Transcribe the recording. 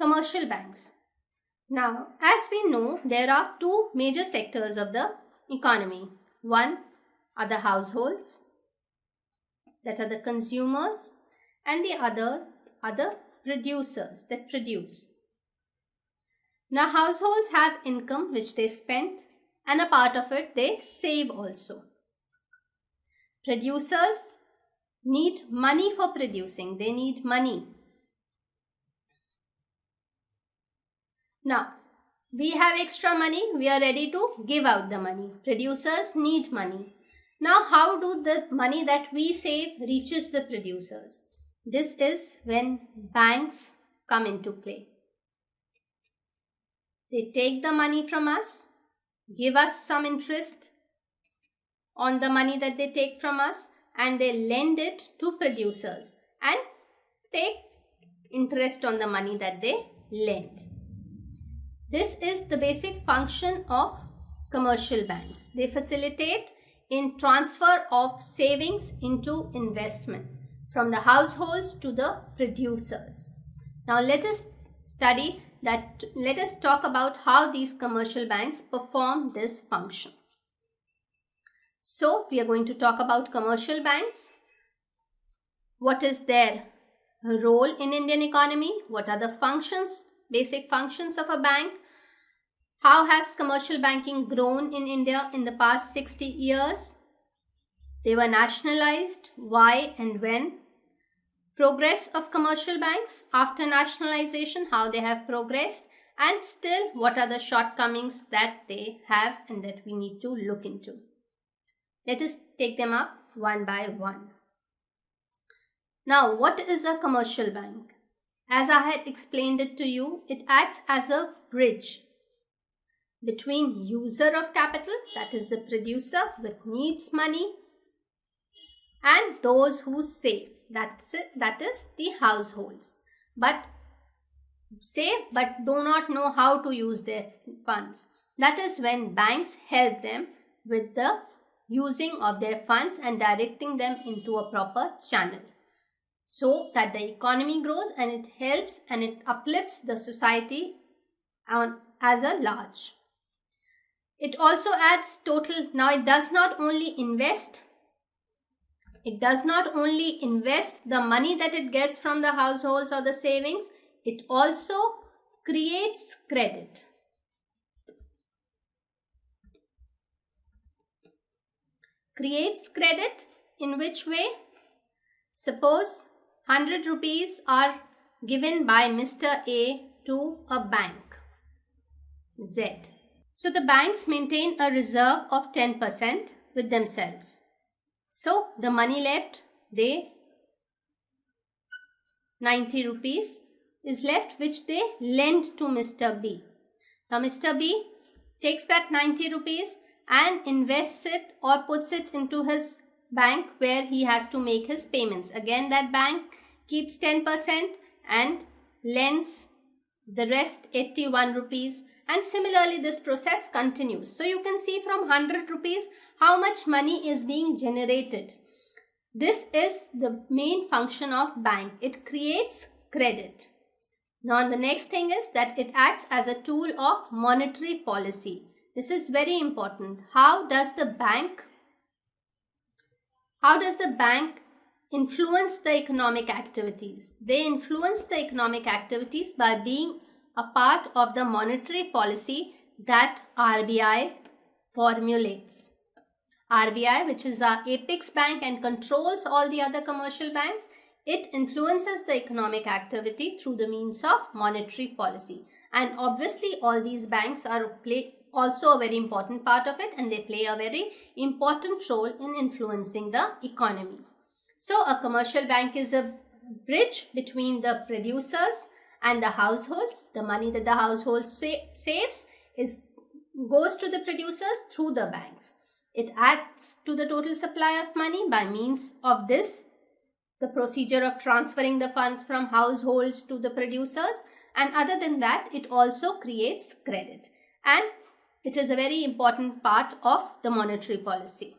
Commercial banks. Now, as we know, there are two major sectors of the economy. One are the households, that are the consumers, and the other are the producers that produce. Now, households have income which they spend, and a part of it they save also. Producers need money for producing, they need money. Now, we have extra money, we are ready to give out the money. Producers need money. Now, how do the money that we save reaches the producers? This is when banks come into play. They take the money from us, give us some interest on the money that they take from us, and they lend it to producers and take interest on the money that they lend. This is the basic function of commercial banks. They facilitate in transfer of savings into investment from the households to the producers. Now let us talk about how these commercial banks perform this function. So we are going to talk about commercial banks. What is their role in Indian economy? What are the functions, basic functions of a bank? How has commercial banking grown in India in the past 60 years? They were nationalized. Why and when? Progress of commercial banks after nationalization, how they have progressed, and still what are the shortcomings that they have and that we need to look into. Let us take them up one by one. Now, what is a commercial bank? As I had explained it to you, it acts as a bridge between user of capital, that is the producer which needs money, and those who save, that is the households, but save but do not know how to use their funds. That is when banks help them with the using of their funds and directing them into a proper channel, so that the economy grows and it helps and it uplifts the society as a large. It also adds total. Now it does not only invest the money that it gets from the households or the savings, it also creates credit. Creates credit in which way? Suppose 100 rupees are given by Mr. A to a bank Z. So the banks maintain a reserve of 10% with themselves. So the money left, 90 rupees is left which they lend to Mr. B. Now Mr. B takes that 90 rupees and invests it or puts it into his bank where he has to make his payments. Again, that bank keeps 10% and lends the rest 81 rupees, and similarly this process continues. So you can see from 100 rupees how much money is being generated. This is the main function of bank. It creates credit. Now the next thing is that it acts as a tool of monetary policy. This is very important. How does the bank influence the economic activities? They influence the economic activities by being a part of the monetary policy that RBI formulates. RBI, which is our apex bank and controls all the other commercial banks, it influences the economic activity through the means of monetary policy. And obviously all these banks play also a very important part of it, and they play a very important role in influencing the economy. So a commercial bank is a bridge between the producers and the households. The money that the household saves goes to the producers through the banks. It adds to the total supply of money by means of this, the procedure of transferring the funds from households to the producers, and other than that it also creates credit, and it is a very important part of the monetary policy.